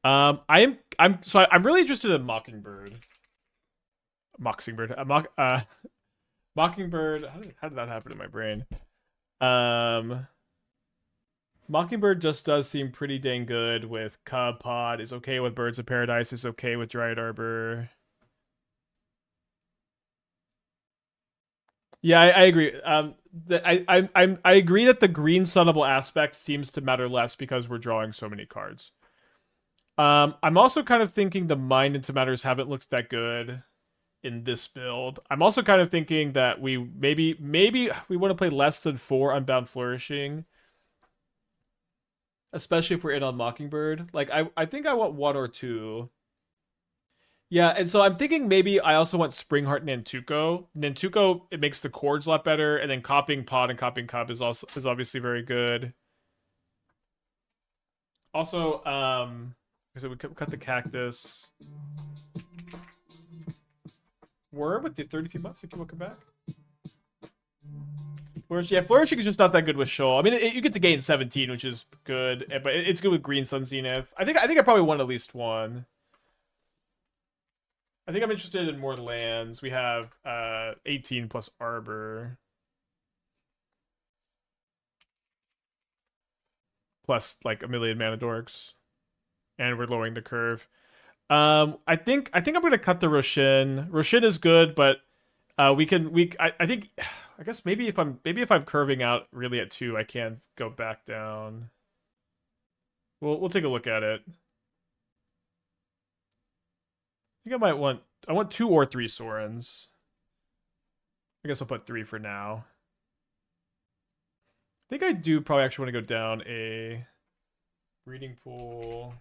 I'm really interested in Mockingbird. Mockingbird. How did that happen in my brain? Um, Mockingbird just does seem pretty dang good with Cub Pod. Is okay with Birds of Paradise. Is okay with Dryad Arbor. Yeah, I agree. I agree that the green sunnable aspect seems to matter less because we're drawing so many cards. I'm also kind of thinking the Mind into Matters haven't looked that good in this build. I'm also kind of thinking that we maybe we want to play less than 4 Unbound Flourishing, especially if we're in on Mockingbird. Like I think I want 1 or 2. Yeah, and so I'm thinking maybe I also want Springheart Nantuko. Nantuko, it makes the chords a lot better, and then copying Pod and copying Cub is obviously very good. Also, so we cut the cactus. Wurm with the 33 months. If you will come back. Flourishing, yeah, Flourishing is just not that good with Shoal. I mean, you get to gain 17, which is good, but it's good with Green Sun Zenith. I think I probably want at least 1. I think I'm interested in more lands. We have 18 plus Arbor. Plus like a million mana dorks. And we're lowering the curve. I think I'm gonna cut the Roshin. Roshin is good, but I think I guess maybe if I'm curving out really at 2, I can go back down. We'll take a look at it. I think I want 2 or 3 Sorins. I guess I'll put 3 for now. I think I do probably actually want to go down a breeding pool.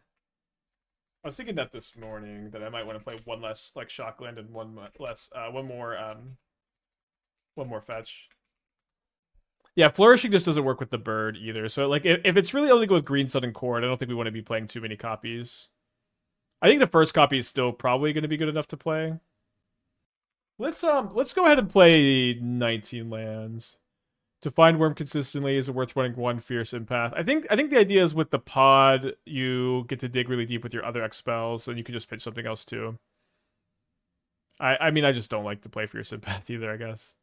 I was thinking that this morning that I might want to play 1 less like Shockland and 1 less one more fetch. Yeah, Flourishing just doesn't work with the bird either. So like if it's really only go with Green Sun and Chord, I don't think we want to be playing too many copies. I think the first copy is still probably going to be good enough to play. Let's go ahead and play 19 lands. To find Wurm consistently, is it worth running 1 Fierce Empath? I think the idea is with the pod, you get to dig really deep with your other X spells, and you can just pitch something else too. I mean I just don't like to play Fierce Empath either, I guess.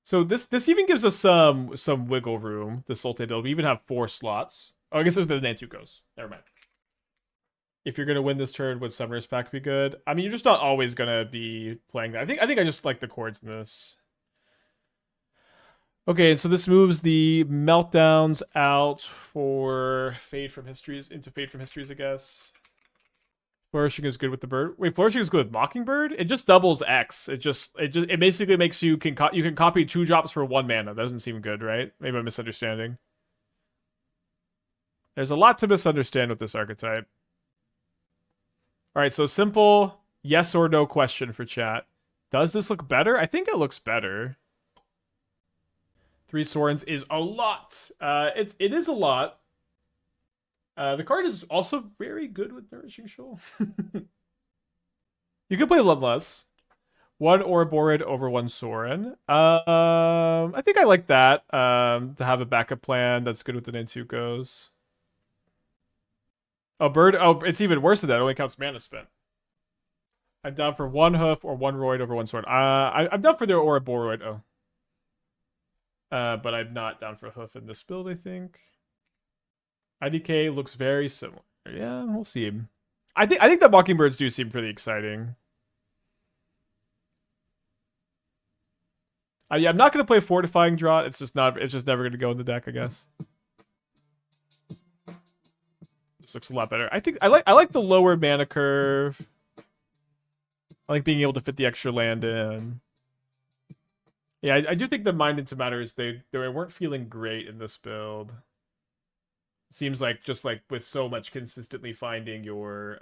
So this even gives us some wiggle room, the Sultai build. We even have 4 slots. Oh, I guess it's the Nantukos. Never mind. If you're gonna win this turn, would Summoner's Pact be good? I mean, you're just not always gonna be playing that. I think I just like the chords in this. Okay, so this moves the meltdowns out for Fade from Histories into Fade from Histories, I guess. Flourishing is good with the bird. Wait, Flourishing is good with Mockingbird? It just doubles X. It basically makes you can copy 2 drops for 1 mana. That doesn't seem good, right? Maybe I'm misunderstanding. There's a lot to misunderstand with this archetype. All right, so simple yes or no question for chat. Does this look better? I think it looks better. 3 Sorins is a lot. It is a lot. The card is also very good with Nourishing Shoal. You can play Bloodlust. 1 Ouroboroid over 1 Sorin. I think I like that. To have a backup plan that's good with the Nantukos. Oh, bird. Oh, it's even worse than that. It only counts mana spent. I'm down for 1 Hoof or 1 Roid over 1 Sorin. I'm down for the Ouroboroid. Oh. But I'm not down for Hoof in this build, I think. IDK looks very similar. Yeah, we'll see. I think the Mockingbirds do seem pretty exciting. Yeah, I'm not gonna play Fortifying Draught. It's just never gonna go in the deck, I guess. This looks a lot better. I like the lower mana curve. I like being able to fit the extra land in. Yeah, I do think the Mind into Matters, they weren't feeling great in this build. Seems like just like with so much consistently finding your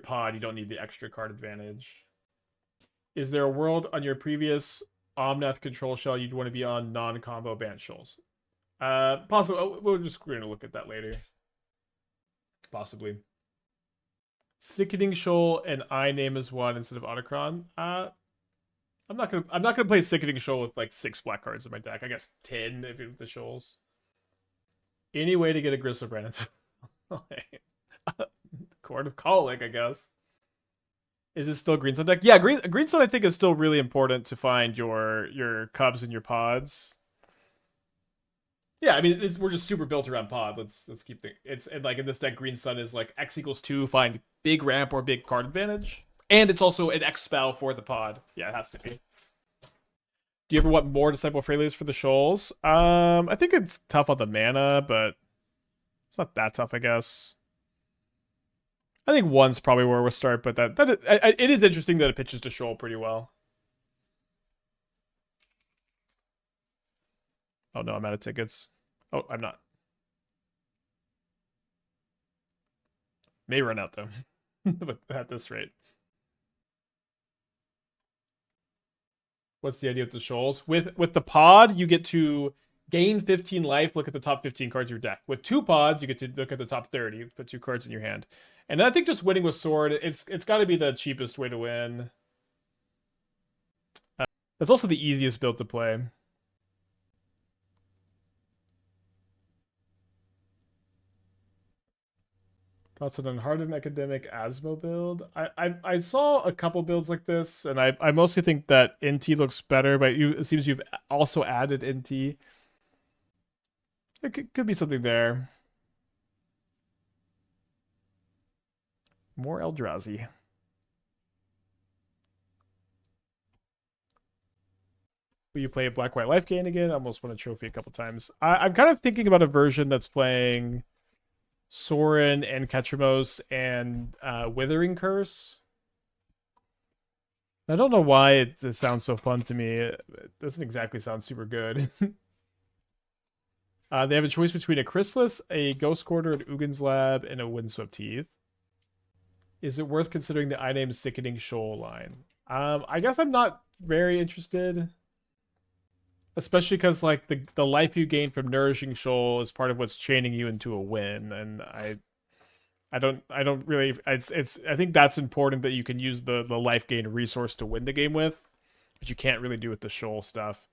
pod, you don't need the extra card advantage. Is there a world on your previous Omnath control shell you'd want to be on non-combo banned shoals? Possible. We're gonna look at that later. Possibly. Sickening Shoal and I name as 1 instead of Autochthon. I'm not gonna play Sickening Shoal with like 6 black cards in my deck. I guess 10 if it's the shoals. Any way to get a Gristlebrand? Chord of Calling, I guess. Is it still Greensun deck? Yeah, Greensun I think is still really important to find your cubs and your pods. Yeah, I mean we're just super built around pod. Let's keep the it's and like in this deck, Greensun is like X=2, find big ramp or big card advantage, and it's also an X spell for the pod. Yeah, it has to be. Do you ever want more Disciple Freyalise for the shoals? I think it's tough on the mana, but it's not that tough, I guess. I think one's probably where we'll start, but it is interesting that it pitches to shoal pretty well. Oh no, I'm out of tickets. Oh, I'm not. May run out though, but at this rate. What's the idea with the shoals? With the pod, you get to gain 15 life, look at the top 15 cards of your deck. With 2 pods, you get to look at the top 30, put 2 cards in your hand. And I think just winning with sword, it's got to be the cheapest way to win. It's also the easiest build to play. Thoughts on Hardened Academic Asmo build? I saw a couple builds like this, and I mostly think that NT looks better, but it seems you've also added NT. It could be something there. More Eldrazi. Will you play a Black-White Life Gain again? I almost won a trophy a couple times. I'm kind of thinking about a version that's playing Sorin and Ketramos and Withering Curse. I don't know why it sounds so fun to me. It doesn't exactly sound super good. They have a choice between a Chrysalis, a Ghost Quarter, an Uggin's Lab, and a Windswept Heath. Is it worth considering the I name Sickening Shoal line? I guess I'm not very interested. Especially because like the life you gain from Nourishing Shoal is part of what's chaining you into a win, and I don't really I think that's important that you can use the life gain resource to win the game with, which you can't really do with the shoal stuff.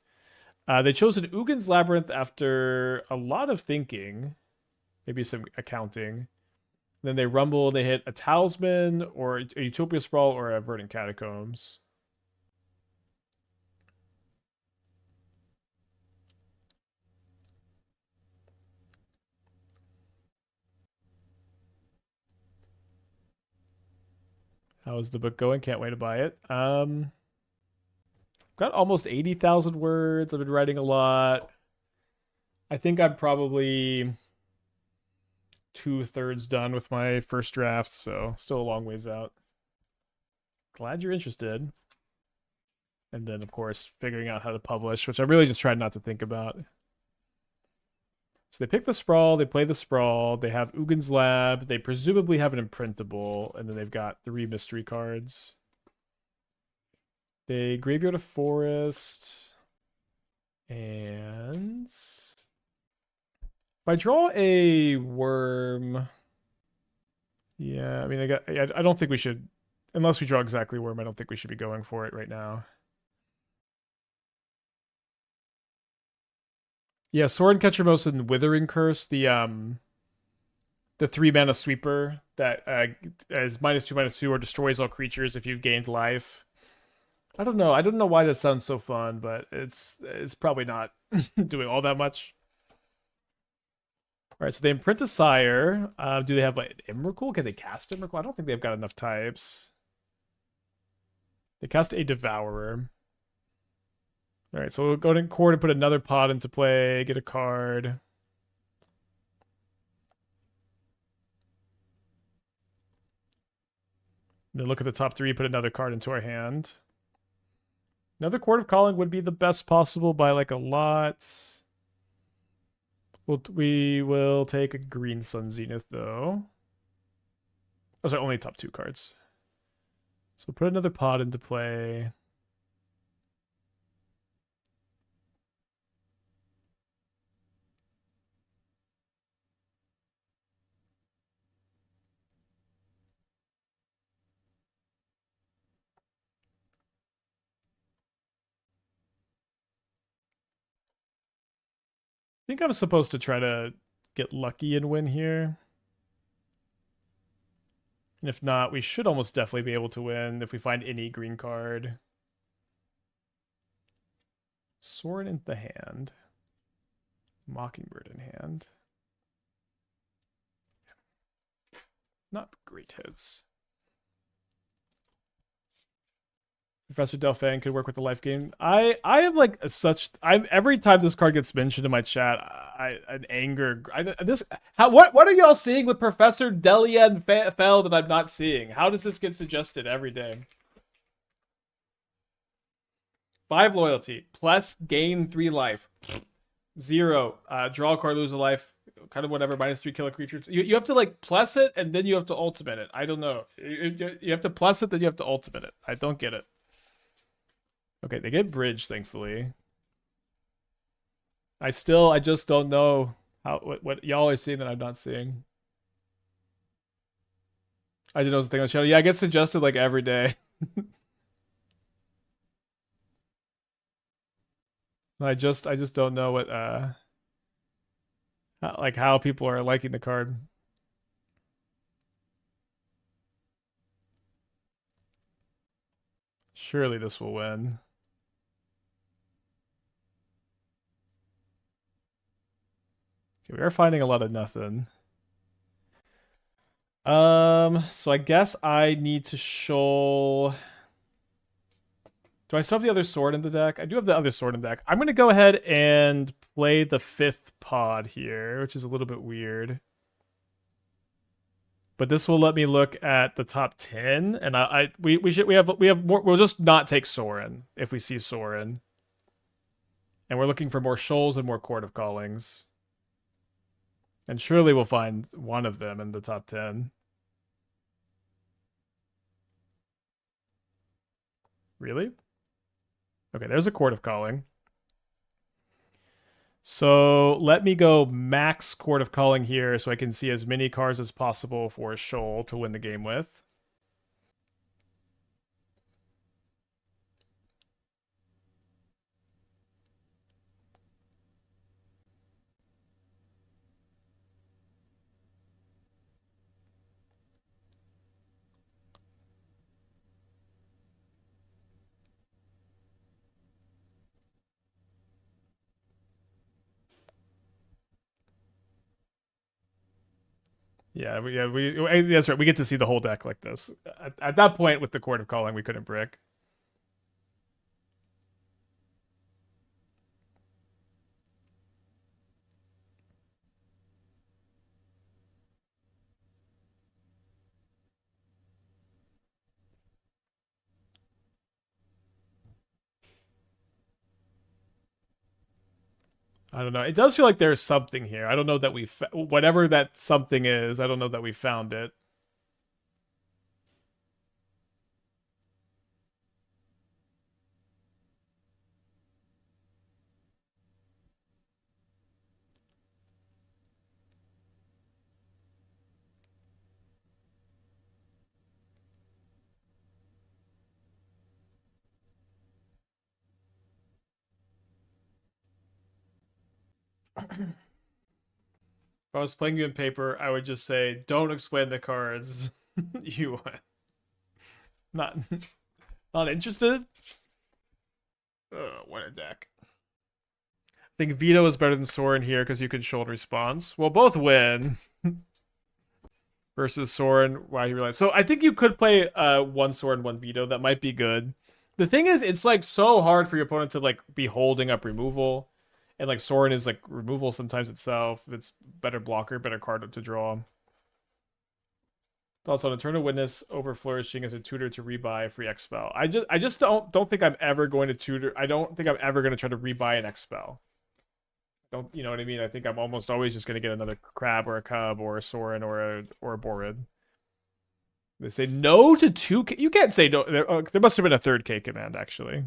They chose an Uggin's Labyrinth after a lot of thinking, maybe some accounting. Then they rumble, they hit a Talisman or a Utopia Sprawl or a Verdant Catacombs. How's the book going? Can't wait to buy it. Got almost 80,000 words. I've been writing a lot. I think I'm probably 2/3 done with my first draft, so still a long ways out. Glad you're interested. And then, of course, figuring out how to publish, which I'm really just trying not to think about. So they pick the Sprawl, they play the Sprawl, they have Uggin's Lab, they presumably have an imprintable, and then they've got 3 mystery cards. They graveyard a forest, and if I draw a worm, yeah, I mean, I don't think we should, unless we draw exactly worm, I don't think we should be going for it right now. Yeah, Sorin, Ketramos, and Withering Curse, the 3-mana sweeper that is -2/-2 or destroys all creatures if you've gained life. I don't know. I don't know why that sounds so fun, but it's probably not doing all that much. All right, so they imprint a Sire. Do they have like Emrakul? Can they cast Emrakul? I don't think they've got enough types. They cast a Devourer. All right, so we'll go to Chord and put another pod into play, get a card. Then look at the top 3, put another card into our hand. Another Chord of Calling would be the best possible by like a lot. We will take a Green Sun Zenith though. Oh, sorry, only top 2 cards. So put another pod into play. I think I'm supposed to try to get lucky and win here. And if not, we should almost definitely be able to win if we find any green card. Sorin in the hand. Mockingbird in hand. Not great hits. Professor Delphine could work with the life game. I am like such. I'm every time this card gets mentioned in my chat, an anger. What are y'all seeing with Professor Delian Fell that I'm not seeing? How does this get suggested every day? 5 loyalty plus gain 3 life. 0 draw a card, lose a life. Kind of whatever. -3 kill a creature. You have to like plus it and then you have to ultimate it. I don't know. You have to plus it, then you have to ultimate it. I don't get it. Okay, they get bridge, thankfully. I just don't know what y'all are seeing that I'm not seeing. I didn't know the thing on the channel. Yeah, I get suggested like every day. I just don't know what like how people are liking the card. Surely this will win. Okay, we are finding a lot of nothing. So I guess I need to show. Do I still have the other sword in the deck? I do have the other sword in the deck. I'm going to go ahead and play the 5th pod here, which is a little bit weird. But this will let me look at the top 10, and we have more. We'll just not take Sorin if we see Sorin, and we're looking for more shoals and more Chord of Callings, and surely we'll find one of them in the top 10. Really? Okay, there's a Chord of Calling. So let me go max Chord of Calling here so I can see as many cards as possible for a shoal to win the game with. Yeah, that's right. We get to see the whole deck like this. At that point, with the Chord of Calling, we couldn't brick. I don't know. It does feel like there's something here. I don't know that we whatever that something is. I don't know that we found it. If I was playing you in paper, I would just say, "Don't explain the cards." You not not interested? What a deck. I think Veto is better than Sorin here because you can shoulder response. We'll both win. Versus Sorin, why you realize. So I think you could play 1 Sorin, 1 Veto. That might be good. The thing is, it's like so hard for your opponent to like be holding up removal. And like Sorin is like removal sometimes itself. It's better blocker, better card to draw. Thoughts on Eternal Witness over Flourishing as a tutor to rebuy a free X spell. I just don't think I'm ever going to tutor. I don't think I'm ever going to try to rebuy an X spell. Don't you know what I mean? I think I'm almost always just going to get another crab or a cub or a Sorin or a Borid. They say no to 2K. You can't say no. There must have been a 3rd K command actually.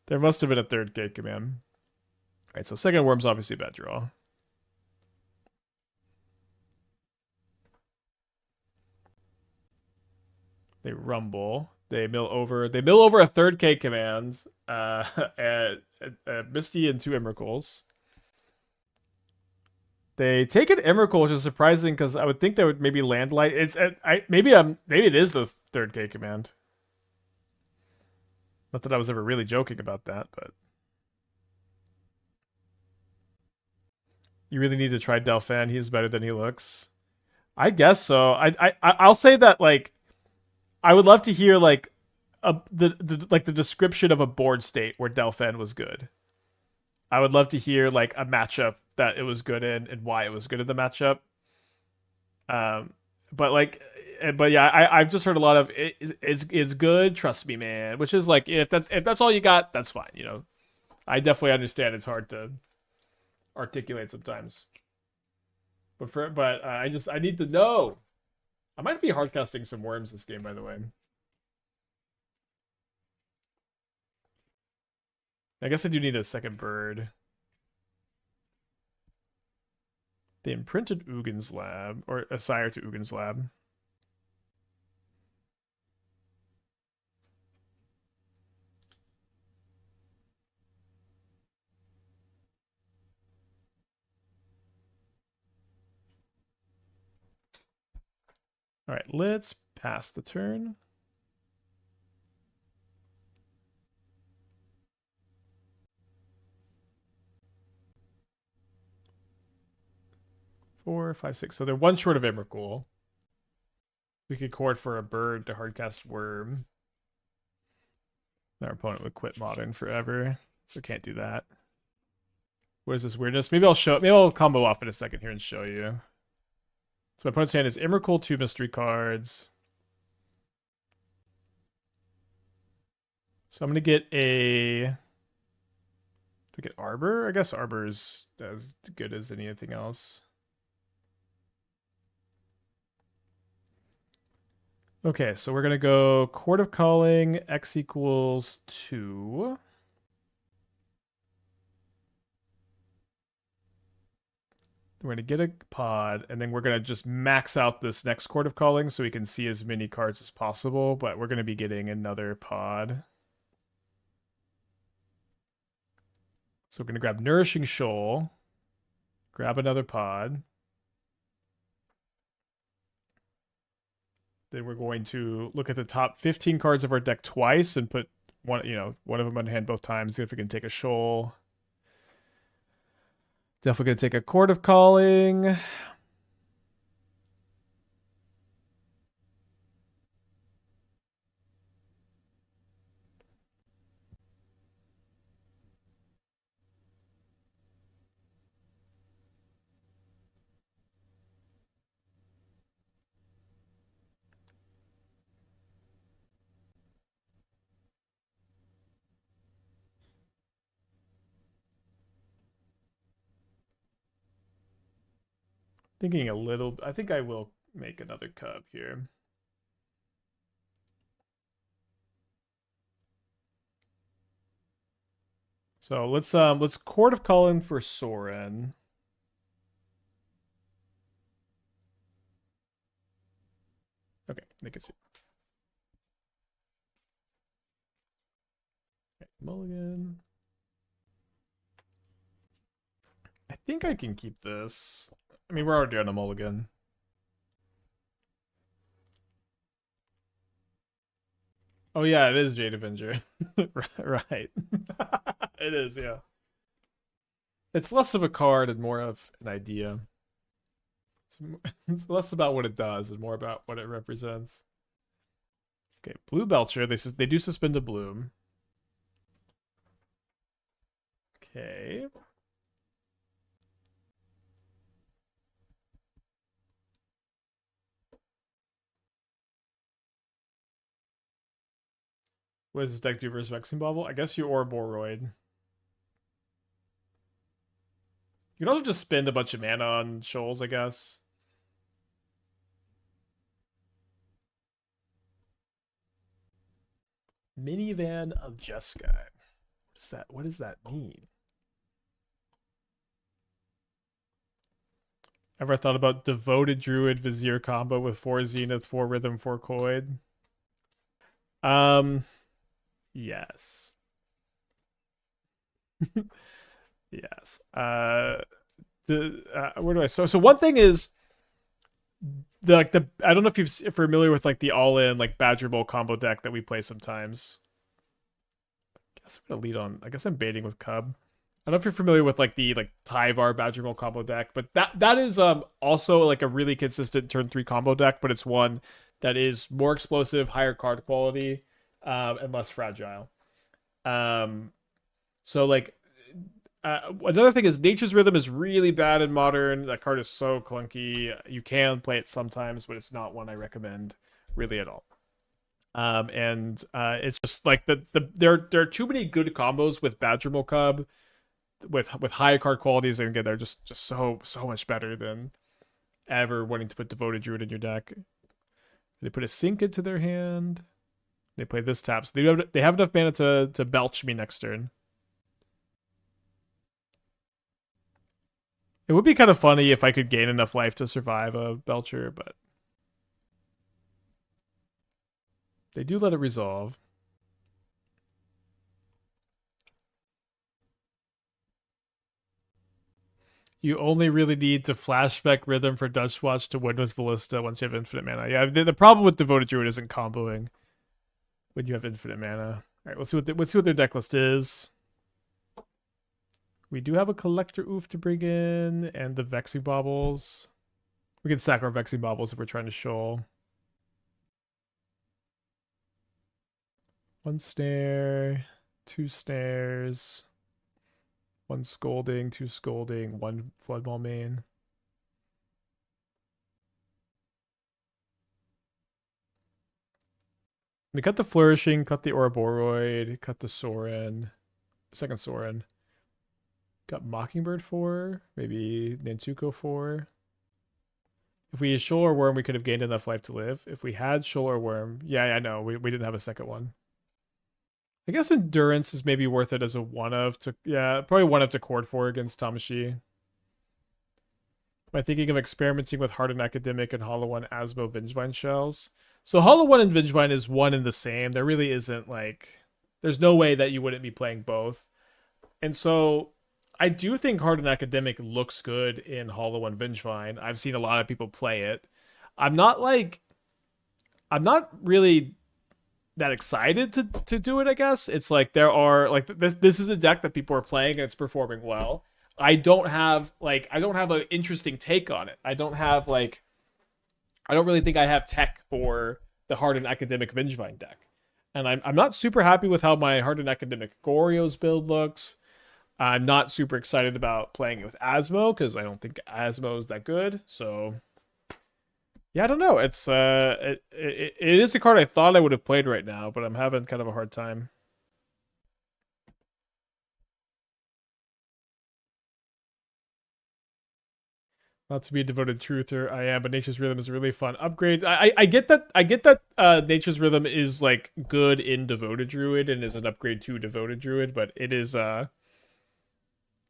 There must have been a 3rd K command. All right, so second Wurm's obviously a bad draw. They rumble. They mill over a 3rd K command. Misty and 2 Emrakuls. They take an Emrakul, which is surprising because I would think they would maybe land light. It's maybe it is the third K command. Not that I was ever really joking about that, but you really need to try Delphin. He's better than he looks. I guess so. I'll say that like I would love to hear like the description of a board state where Delphin was good. I would love to hear like a matchup that it was good in and why it was good in the matchup. Um, but like, but yeah, I've just heard a lot of it's good. Trust me, man. Which is like if that's all you got, that's fine. You know, I definitely understand it's hard to articulate sometimes. But I need to know. I might be hardcasting some worms this game, by the way. I guess I do need a second bird. The imprinted Ugin's lab, or a sire to Ugin's lab. All right, let's pass the turn. Four, five, six. So they're one short of Emrakul. We could court for a bird to hardcast Worm. Our opponent would quit Modern forever, so can't do that. What is this weirdness? Maybe I'll combo off in a second here and show you. So my opponent's hand is Emrakul, 2 mystery cards. So I'm gonna get a. To get Arbor? I guess Arbor is as good as anything else. Okay, so we're gonna go Chord of Calling, X equals 2. We're gonna get a pod, and then we're gonna just max out this next Chord of Calling so we can see as many cards as possible, but we're gonna be getting another pod. So we're gonna grab Nourishing Shoal, grab another pod. Then we're going to look at the top 15 cards of our deck twice and put one of them on hand both times. See if we can take a shoal. Definitely going to take a Chord of Calling. Thinking a little. I think I will make another Cub here. So let's Chord of Calling for Sorin. Okay, they can see. Okay, mulligan. I think I can keep this. I mean, we're already on a mulligan. Oh yeah, it is Jade Avenger. Right. It is, yeah. It's less of a card and more of an idea. It's less about what it does and more about what it represents. Okay, Blue Belcher. They do suspend a bloom. Okay. What does this deck do versus Vexing Bauble? I guess you Ouroboroid. You can also just spend a bunch of mana on shoals, I guess. Minivan of Jeskai. What does that mean? Ever thought about Devoted Druid Vizier combo with 4 Zenith, 4 Rhythm, 4 Coid? Yes. Yes. where do I so one thing is the I don't know if you're familiar with like the all-in like Badgermole combo deck that we play sometimes. I guess I'm gonna lead on. I guess I'm baiting with Cub. I don't know if you're familiar with like the like Tyvar Badgermole combo deck, but that is also like a really consistent turn 3 combo deck, but it's one that is more explosive, higher card quality, and less fragile. So like another thing is Nature's Rhythm is really bad in Modern. That card is so clunky. You can play it sometimes, but it's not one I recommend really at all. And it's just like there are too many good combos with Badgermole Cub with high card qualities, and again they're just so much better than ever wanting to put Devoted Druid in your deck. They put a sink into their hand. They play this tap, so they have enough mana to belch me next turn. It would be kind of funny if I could gain enough life to survive a Belcher, but they do let it resolve. You only really need to flashback Rhythm for Dutch Watch to win with Ballista once you have infinite mana. Yeah, the problem with Devoted Druid isn't comboing when you have infinite mana. All right, let's see what their deck list is. We do have a Collector Ouphe to bring in, and the Vexing Baubles. We can sack our Vexing Baubles if we're trying to shoal. One snare, two snares, one scolding, two scolding, one Floodball main. We cut the Flourishing, cut the Ouroboroid, cut the Sorin, second Sorin. Got Mockingbird 4, maybe Nantuko 4. If we had Shoal or Wurm, we could have gained enough life to live. If we had Shoal or Wurm, yeah, I know, we didn't have a second one. I guess Endurance is maybe worth it as a one of to, yeah, probably one of to Chord 4 against Tamashi. Am I thinking of experimenting with Hardened Academic and Hollow One Asmo Vengevine shells? So Hollow One and Vengevine is one and the same. There really isn't like, there's no way that you wouldn't be playing both. And so I do think Hardened Academic looks good in Hollow One Vengevine. I've seen a lot of people play it. I'm not really that excited to do it, I guess. It's like there are like this is a deck that people are playing and it's performing well. I don't have an interesting take on it. I don't really think I have tech for the Hardened Academic Vengevine deck. And I'm not super happy with how my Hardened Academic Goryo's build looks. I'm not super excited about playing it with Asmo because I don't think Asmo is that good. So yeah, I don't know. It's it is a card I thought I would have played right now, but I'm having kind of a hard time. Not to be a devoted truther, I am, but Nature's Rhythm is a really fun upgrade. I get that Nature's Rhythm is like good in Devoted Druid and is an upgrade to Devoted Druid, but it is that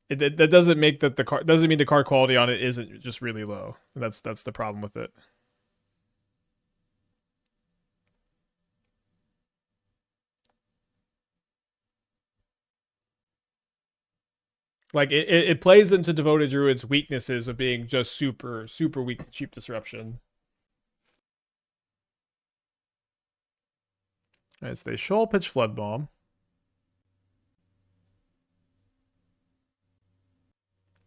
doesn't make that the card doesn't mean the card quality on it isn't just really low. And that's the problem with it. Like it plays into Devoted Druid's weaknesses of being just super weak to cheap disruption. Alright, so they Shoal pitch Flood Bomb.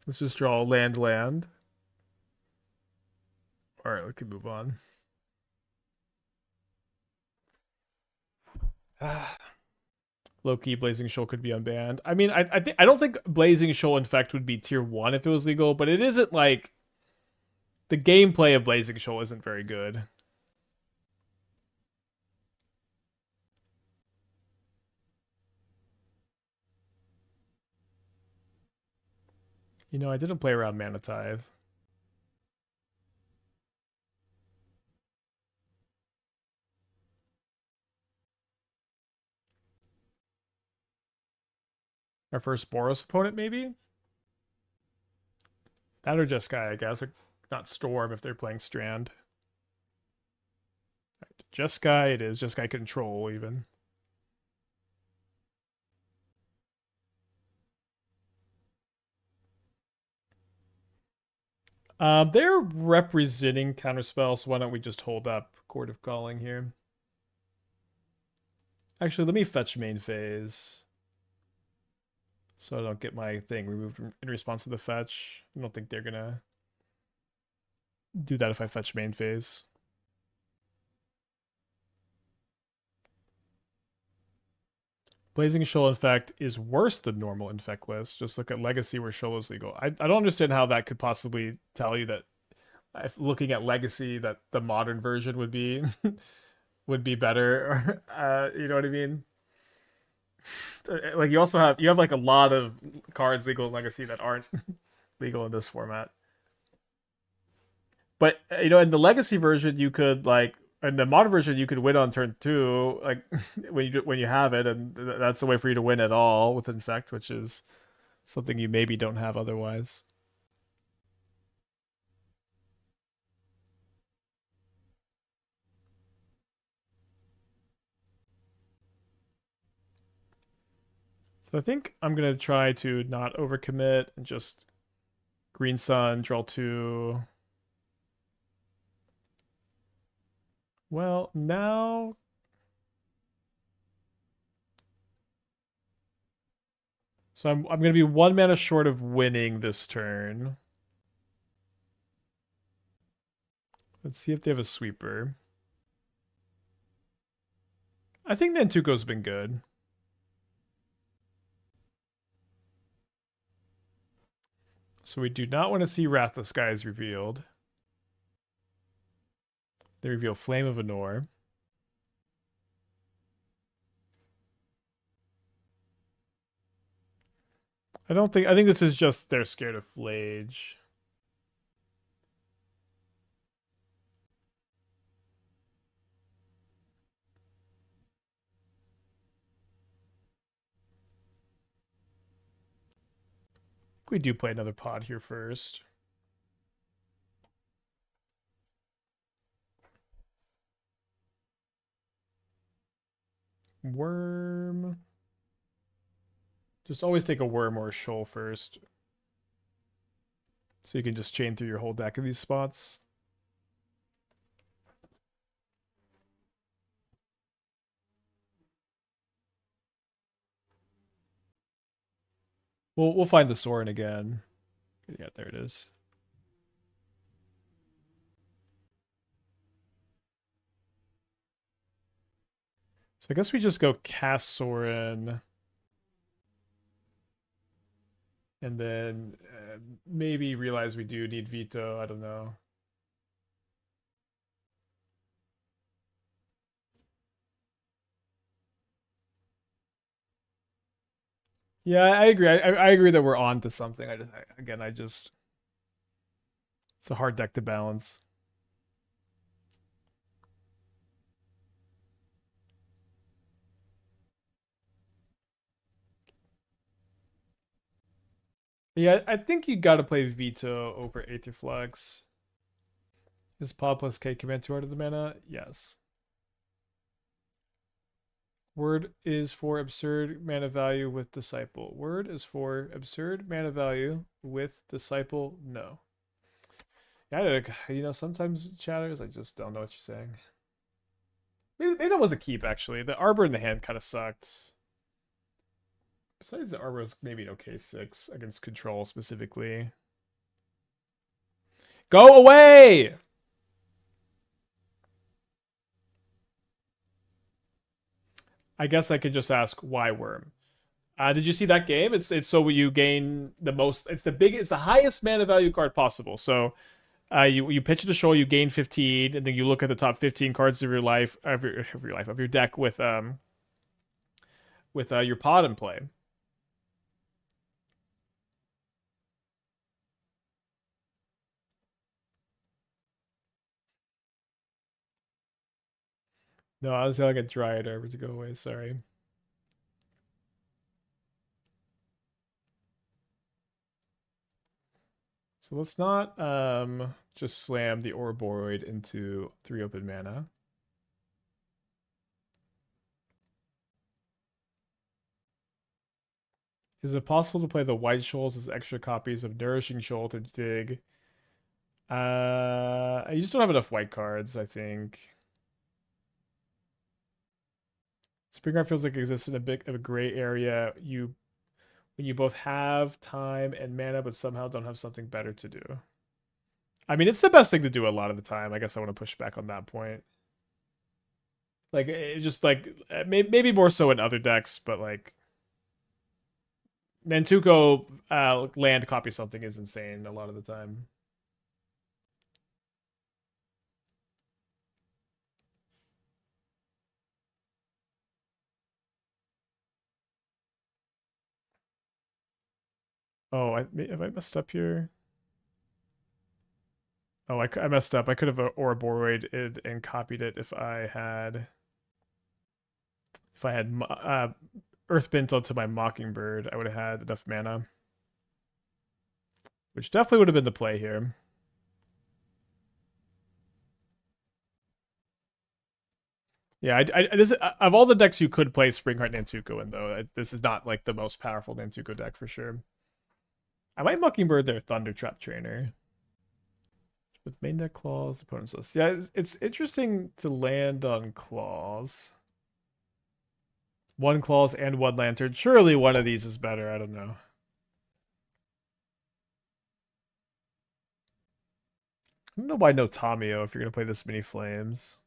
Let's just draw land. Alright, we can move on. Low-key Blazing Shoal could be unbanned. I mean, I don't think Blazing Shoal Infect would be tier 1 if it was legal, but it isn't like the gameplay of Blazing Shoal isn't very good. You know, I didn't play around Mana Tithe. Our first Boros opponent, maybe? That or Jeskai, I guess. Not Storm if they're playing Strand. Right, Jeskai it is. Jeskai Control, even. They're representing counterspell, so why don't we just hold up Chord of Calling here? Actually, let me fetch main phase. So I don't get my thing removed in response to the fetch. I don't think they're gonna do that if I fetch main phase. Blazing Shoal Infect is worse than normal Infect list. Just look at Legacy where Shoal is legal. I don't understand how that could possibly tell you that if looking at Legacy that the modern version would be would be better. You know what I mean? Like you have like a lot of cards legal in Legacy that aren't legal in this format. But in the Legacy version, you could like in the modern version, you could win on turn two, like when you have it, and that's a way for you to win at all with Infect, which is something you maybe don't have otherwise. So I think I'm gonna try to not overcommit and just Green Sun, draw two. Well, now so I'm gonna be 1 mana short of winning this turn. Let's see if they have a sweeper. I think Nantuko's been good. So we do not want to see Wrath of Skies revealed. They reveal Flame of Anor. I think this is just they're scared of Flage. We do play another pod here first. Worm. Just always take a worm or a shoal first. So you can just chain through your whole deck of these spots. We'll find the Sorin again. Yeah, there it is. So I guess we just go cast Sorin. And then maybe realize we do need veto. I don't know. Yeah, I agree. I agree that we're on to something. I just it's a hard deck to balance. Yeah, I think you got to play veto over Aetherflux. Is Pod plus K command 2 out of the mana? Yes. Word is for absurd mana value with Disciple. Word is for absurd mana value with Disciple. No. Yeah, sometimes chatters, I just don't know what you're saying. Maybe that was a keep, actually. The Arbor in the hand kind of sucked. Besides, the Arbor was maybe an okay 6 against control specifically. Go away! I guess I could just ask why Worm. Did you see that game? It's so you gain the most. It's the highest mana value card possible. So you pitch it to show you gain 15, and then you look at the top 15 cards of your life of your deck with your pod in play. No, I was gonna get Dryad Arbor to go away. Sorry. So let's not just slam the Ouroboroid into 3 open mana. Is it possible to play the white shoals as extra copies of Nourishing Shoal to dig I just don't have enough white cards, I think. Springheart feels like it exists in a bit of a gray area. When you both have time and mana, but somehow don't have something better to do. I mean, it's the best thing to do a lot of the time. I guess I want to push back on that point. Like, it just like maybe more so in other decks, but like Nantuko land copy something is insane a lot of the time. Oh, have I messed up here? Oh, I messed up. I could have Ouroboroid and copied it if I had Earthbent onto my Mockingbird. I would have had enough mana, which definitely would have been the play here. Yeah, this of all the decks you could play Springheart Nantuko in, though, this is not like the most powerful Nantuko deck for sure. I might Mockingbird their Thundertrap trainer with main deck claws, opponent's list. Yeah, it's interesting to land on claws. One claws and one lantern. Surely one of these is better. I don't know. I don't know why no Tamio if you're gonna play this many flames.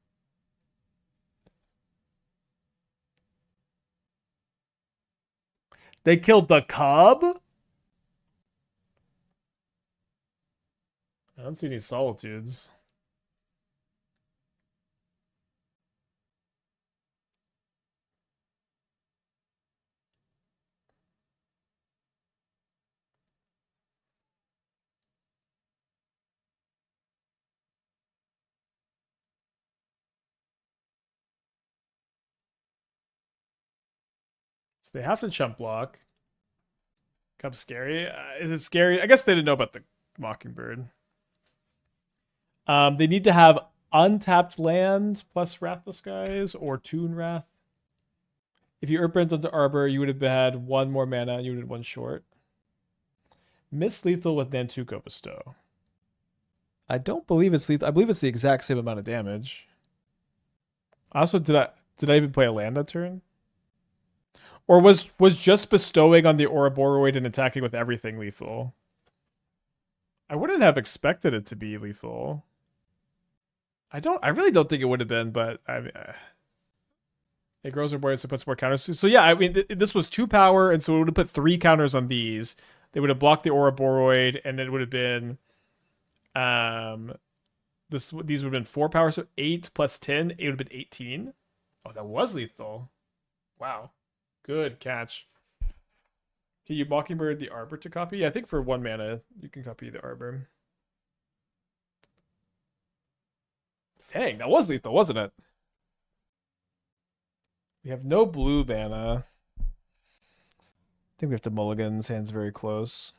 They killed the cub? I don't see any solitudes. So they have to chump block. Cub's scary. Is it scary? I guess they didn't know about the Mockingbird. They need to have untapped land plus Wrath of Skies or Toon Wrath. If you Earthbent onto Arbor, you would have had one more mana. You would have one short. Miss lethal with Nantuko Bestow. I don't believe it's lethal. I believe it's the exact same amount of damage. Also, did I even play a land that turn? Or was just bestowing on the Ouroboroid and attacking with everything lethal? I wouldn't have expected it to be lethal. I really don't think it would have been, but I mean, it grows our board, so it puts more counters. So yeah, I mean, this was 2 power, and so it would have put 3 counters on these. They would have blocked the Ouroboroid, and then it would have been, these would have been 4 power, so 8 plus 10, it would have been 18. Oh, that was lethal. Wow, good catch. Can you Mockingbird the Arbor to copy? Yeah, I think for 1 mana you can copy the Arbor. Dang, that was lethal, wasn't it? We have no blue mana. I think we have to mulligan. Hand's very close.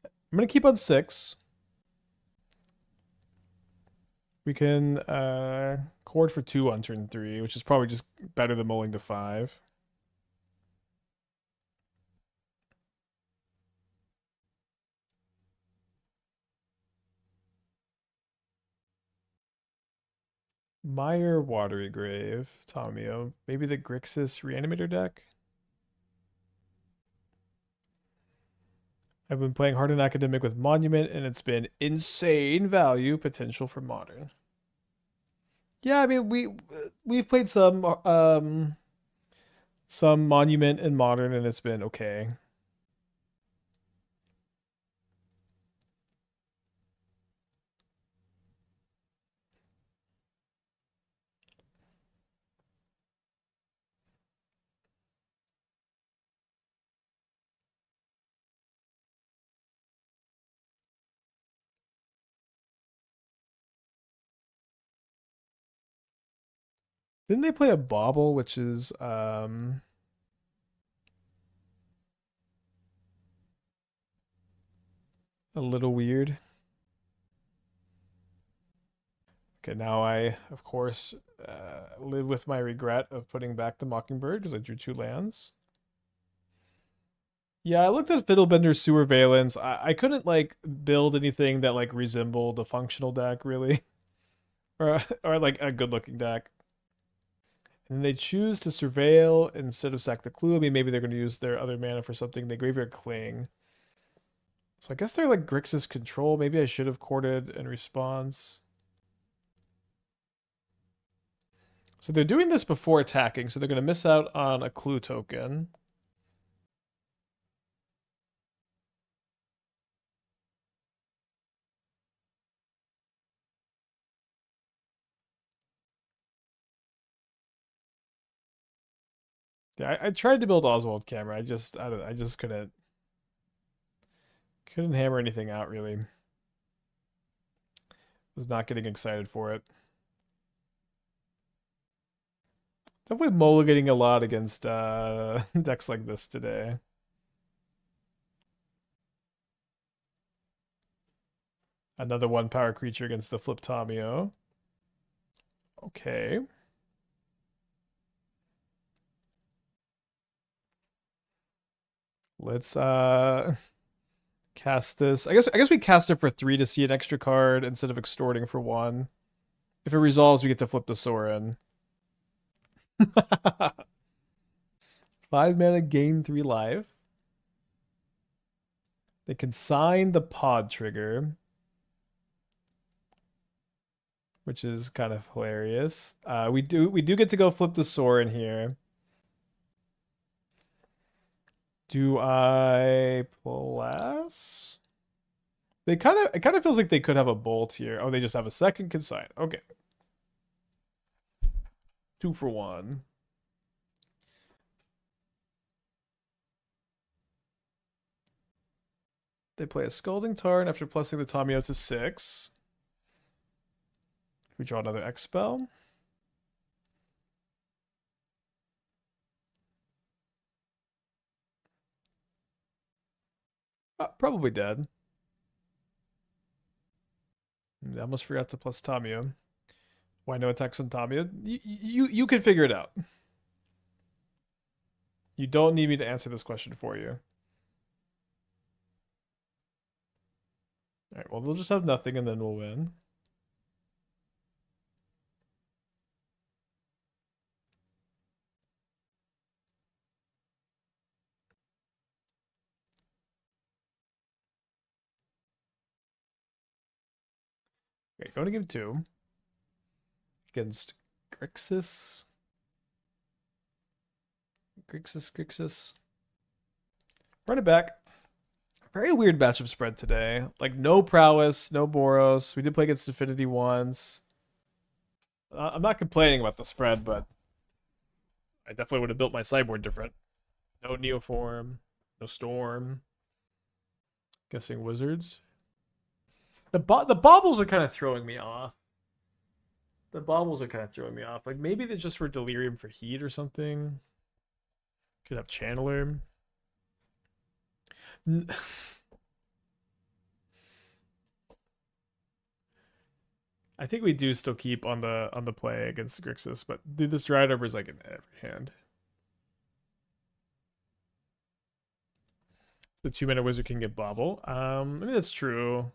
I'm going to keep on 6. We can Chord for 2 on turn 3, which is probably just better than mulling to 5. Mire Watery Grave, Tamio. Maybe the Grixis Reanimator deck? I've been playing Hard and Academic with Monument, and it's been insane value potential for Modern. Yeah, I mean we've played some Monument and Modern, and it's been okay. Didn't they play a Bauble, which is a little weird? Okay, now I, of course, live with my regret of putting back the Mockingbird because I drew 2 lands. Yeah, I looked at Fiddlebender's Sewer Valence. I couldn't like build anything that like resembled a functional deck really, or like a good looking deck. And they choose to surveil instead of sack the clue. I mean, maybe they're going to use their other mana for something. They graveyard cling. So I guess they're like Grixis control. Maybe I should have courted in response. So they're doing this before attacking, so they're going to miss out on a clue token. Yeah, I tried to build Oswald camera. I just couldn't hammer anything out really. Was not getting excited for it. Definitely mulliganing a lot against decks like this today. Another 1 power creature against the Flip Tomio. Okay. Let's cast this. I guess we cast it for 3 to see an extra card instead of extorting for 1. If it resolves, we get to flip the Sorin. 5 mana, gain 3 life. They can sign the pod trigger, which is kind of hilarious. We do get to go flip the Sorin here. Do I bless? It kind of feels like they could have a bolt here. Oh, they just have a second consign. Okay. 2 for 1. They play a Scalding Tarn after plussing the Tamio to 6. We draw another X spell. Probably dead. I almost forgot to plus Tamio. Why no attacks on Tamio? You can figure it out. You don't need me to answer this question for you. All right, well, they'll just have nothing and then we'll win. Okay, going to give 2 against Grixis. Grixis. Run it back. Very weird matchup spread today. Like no prowess, no Boros. We did play against Infinity once. I'm not complaining about the spread, but I definitely would have built my sideboard different. No Neoform, no Storm. Guessing Wizards. The baubles are kind of throwing me off. The baubles are kind of throwing me off. Like maybe they're just for Delirium for Heat or something. Could have Channeler. I think we do still keep on the play against Grixis, but dude, this Dryad Arbor is like in every hand. The 2 mana wizard can get Bauble. I mean that's true.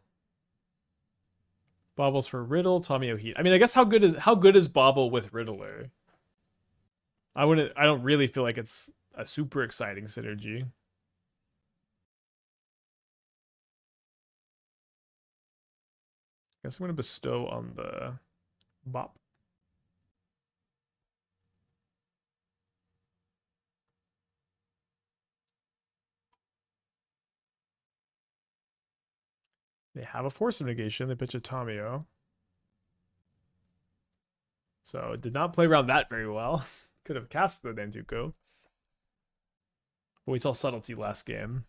Bauble's for Riddle, Tommy O'Heat. I mean, I guess how good is Bauble with Riddler? I don't really feel like it's a super exciting synergy. Guess I'm gonna bestow on the Bop. They have a Force of Negation. They pitch a Tomio. So it did not play around that very well. Could have cast the Nantuko. But we saw Subtlety last game.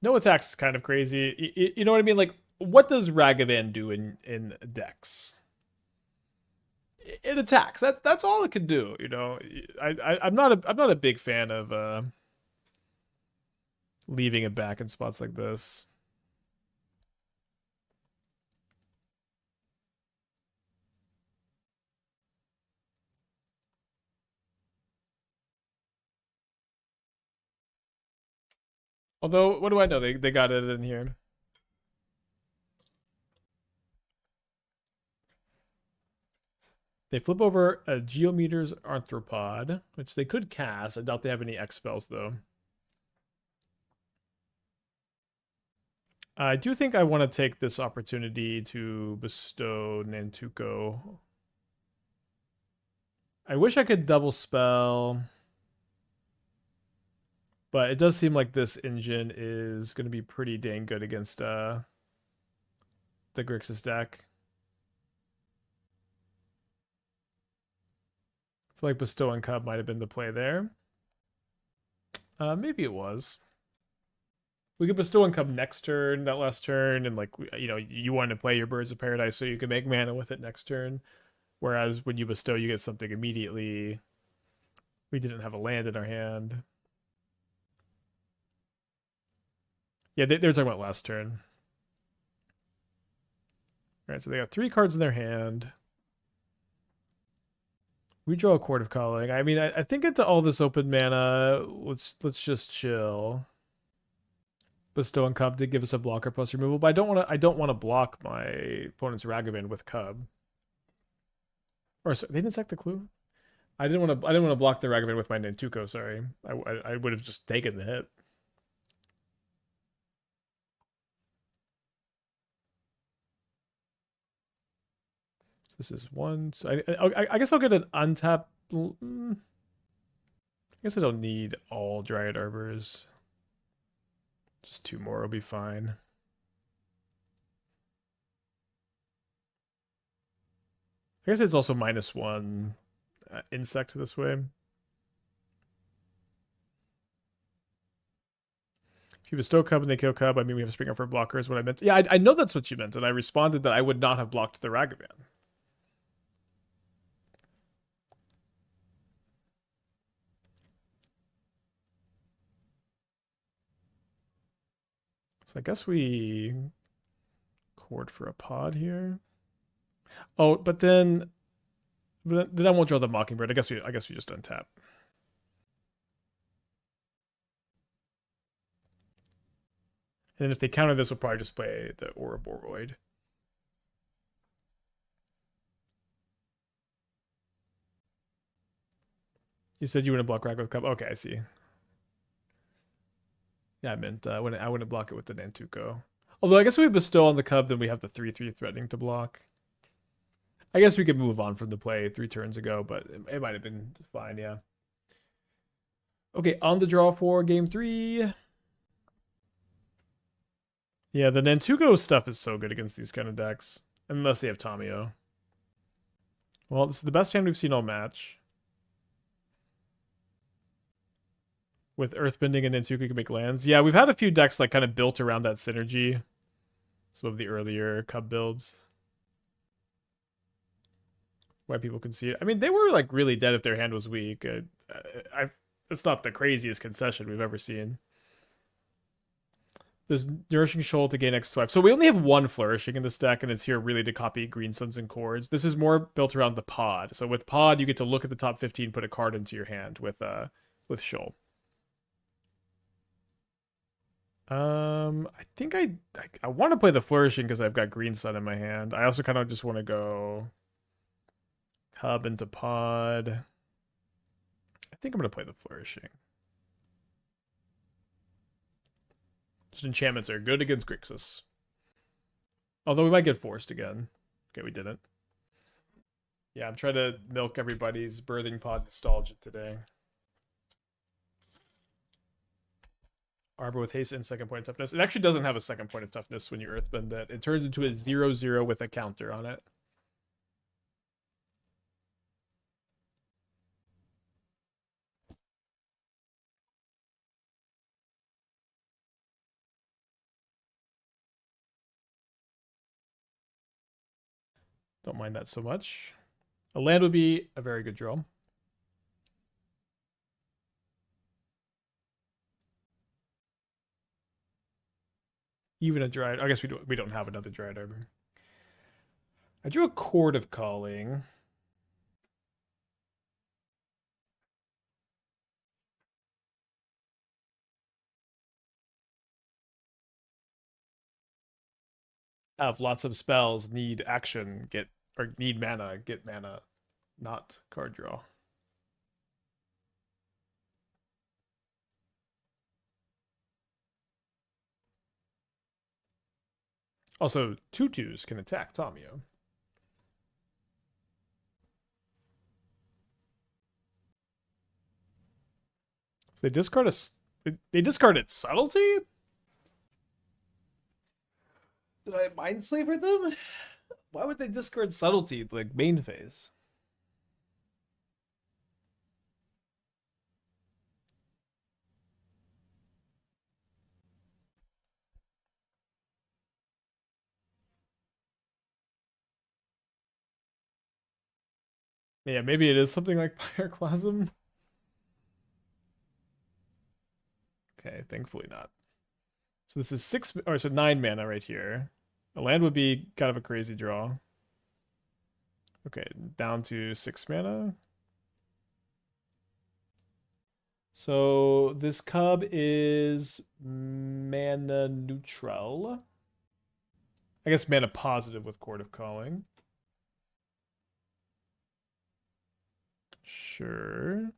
No attacks is kind of crazy. You know what I mean? Like, what does Ragavan do in decks? It attacks. That's all it can do. You know, I'm not a big fan of leaving it back in spots like this. Although, what do I know? They got it in here. They flip over a Geometer's Arthropod, which they could cast. I doubt they have any X spells, though. I do think I want to take this opportunity to bestow Nantuko. I wish I could double spell, but it does seem like this engine is going to be pretty dang good against the Grixis deck. I feel like Bestow and Cub might have been the play there. Maybe it was. We could Bestow and Cub next turn, that last turn, and like, you know, you want to play your Birds of Paradise so you can make mana with it next turn. Whereas when you bestow, you get something immediately. We didn't have a land in our hand. Yeah, they were talking about last turn. All right, so they got 3 cards in their hand. We draw a Chord of Calling. I mean, I think into all this open mana, let's just chill. Bestow and Cub did give us a blocker plus removal, but I don't want to block my opponent's Ragavan with Cub. Or sorry, they didn't sack the clue. I didn't want to block the Ragavan with my Nantuko. Sorry, I would have just taken the hit. This is one. So I guess I'll get an untap. I guess I don't need all Dryad Arbors. Just 2 more will be fine. I guess it's also -1 insect this way. If you bestow Cub and they kill Cub, I mean, we have a Springheart for blocker is what I meant. Yeah, I know that's what you meant, and I responded that I would not have blocked the Ragavan. So I guess we Chord for a pod here. Oh, but then I won't draw the Mockingbird. I guess we just untap. And if they counter this, we'll probably just play the Ouroboroid. You said you wouldn't block Ragavan with Cub. Okay, I see. Yeah, I meant I wouldn't block it with the Nantuko. Although I guess we bestow on the Cub, then we have the 3/3 threatening to block. I guess we could move on from the play 3 turns ago, but it might have been fine, yeah. Okay, on the draw for game 3. Yeah, the Nantuko stuff is so good against these kind of decks. Unless they have Tamio. Well, this is the best hand we've seen all match. With Earthbending and Nantuko, you can make lands. Yeah, we've had a few decks like kind of built around that synergy. Some of the earlier Cub builds. Why people can see it. I mean, they were like really dead if their hand was weak. It's not the craziest concession we've ever seen. There's Nourishing Shoal to gain X2. So we only have 1 Flourishing in this deck, and it's here really to copy Green Suns and Chords. This is more built around the pod. So with pod, you get to look at the top 15, put a card into your hand with Shoal. I think I want to play the Flourishing because I've got Green Sun in my hand. I also kind of just want to go Cub into pod. I think I'm going to play the Flourishing. Just enchantments are good against Grixis. Although we might get forced again. Okay, we didn't. Yeah, I'm trying to milk everybody's birthing pod nostalgia today. Arbor with haste and 2nd point of toughness. It actually doesn't have a 2nd point of toughness when you Earthbend it. It turns into a 0/0 with a counter on it. Don't mind that so much. A land would be a very good draw. Even a Dryad. I guess we don't have another Dryad Arbor. I drew a Chord of Calling. Have lots of spells, need action, need mana, get mana, not card draw. Also, 2/2s can attack Tamio. So they discard they discarded subtlety? Did I Mindslaver them? Why would they discard subtlety like main phase? Yeah, maybe it is something like Pyroclasm. Okay, thankfully not. So this is 9 mana right here. A land would be kind of a crazy draw. Okay, down to 6 mana. So this cub is mana neutral. I guess mana positive with Chord of Calling. Sure.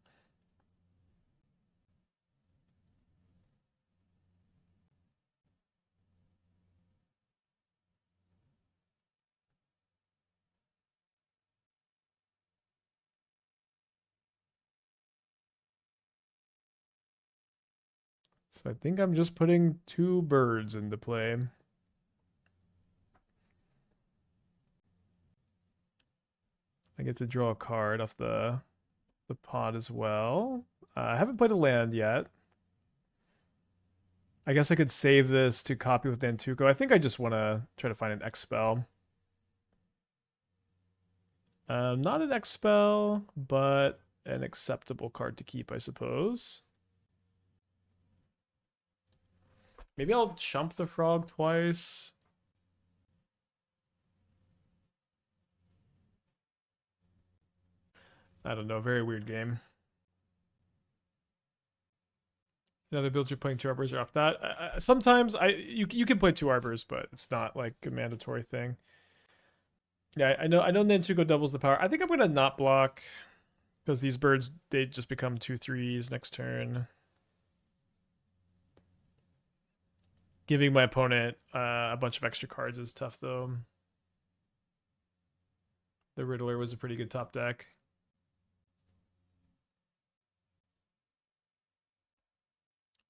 So I think I'm just putting 2 birds into play. I get to draw a card off the pod as well. I haven't played a land yet. I guess I could save this to copy with Nantuko. I think I just want to try to find an X spell. Not an X spell, but an acceptable card to keep, I suppose. Maybe I'll chump the frog twice. I don't know. Very weird game. Other builds you're playing 2 arbors are off that. Sometimes you can play 2 arbors, but it's not like a mandatory thing. Yeah, I know Nantuko doubles the power. I think I'm gonna not block because these birds they just become 2/3s next turn. Giving my opponent a bunch of extra cards is tough though. The Riddler was a pretty good top deck.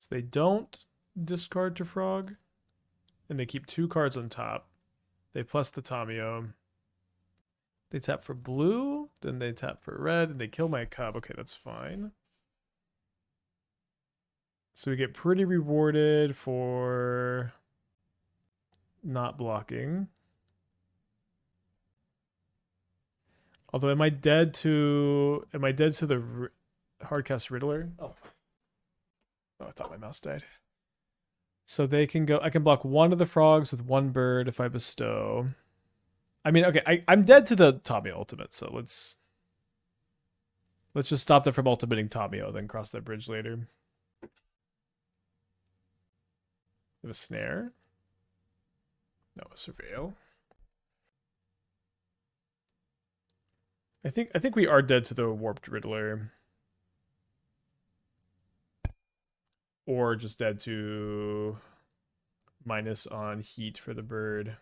So they don't discard to Frog, and they keep 2 cards on top. They plus the Tamio. They tap for blue, then they tap for red, and they kill my cub. Okay, that's fine. So we get pretty rewarded for not blocking. Although, am I dead to the hardcast Riddler? Oh, I thought my mouse died. So they can go. I can block 1 of the frogs with 1 bird if I bestow. I mean, okay, I'm dead to the Tamio ultimate, so let's just stop them from ultimating Tamio, then cross that bridge later. Have a snare. No, a surveil. I think we are dead to the warped Riddler. Or just dead to minus on heat for the bird.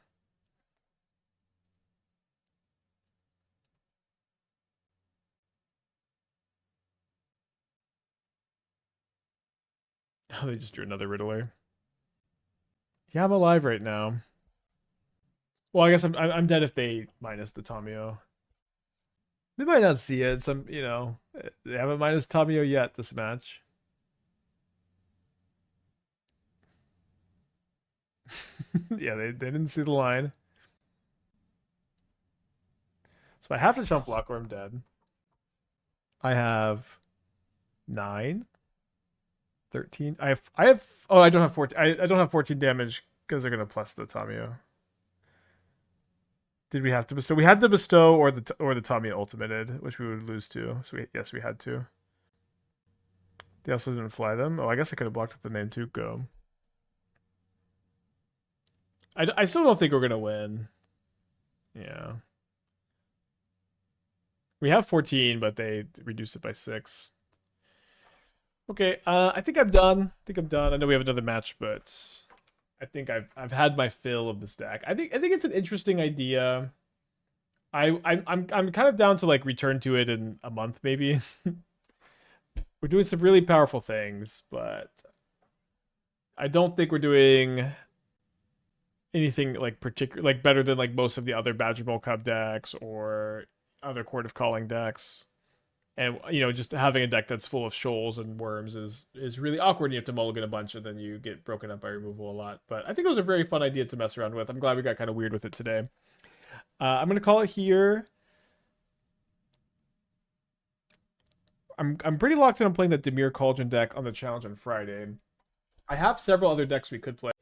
Oh, they just drew another Riddler. Yeah, I'm alive right now. Well, I guess I'm dead if they minus the Tamio. They might not see it. They haven't minus Tamio yet this match. Yeah, they didn't see the line. So I have to jump block or I'm dead. I have 9, 13. I have oh, I don't have 14. I don't have 14 damage because they're gonna plus the Tamio. Did we have to bestow? We had to bestow or the Tamio ultimated, which we would lose to. So yes, we had to. They also didn't fly them. Oh, I guess I could have blocked with the Nantuko. I still don't think we're gonna win. Yeah. We have 14, but they reduced it by 6. Okay, I think I'm done. I know we have another match, but I think I've had my fill of this deck. I think it's an interesting idea. I'm kind of down to like return to it in a month maybe. We're doing some really powerful things, but I don't think we're doing anything like particular, like better than like most of the other Badgermole Cub decks or other Chord of Calling decks. And just having a deck that's full of shoals and worms is really awkward. You have to mulligan a bunch and then you get broken up by removal a lot. But I think it was a very fun idea to mess around with. I'm glad we got kind of weird with it today. I'm gonna call it here. I'm pretty locked in on playing that Dimir Cauldron deck on the challenge on Friday. I have several other decks we could play.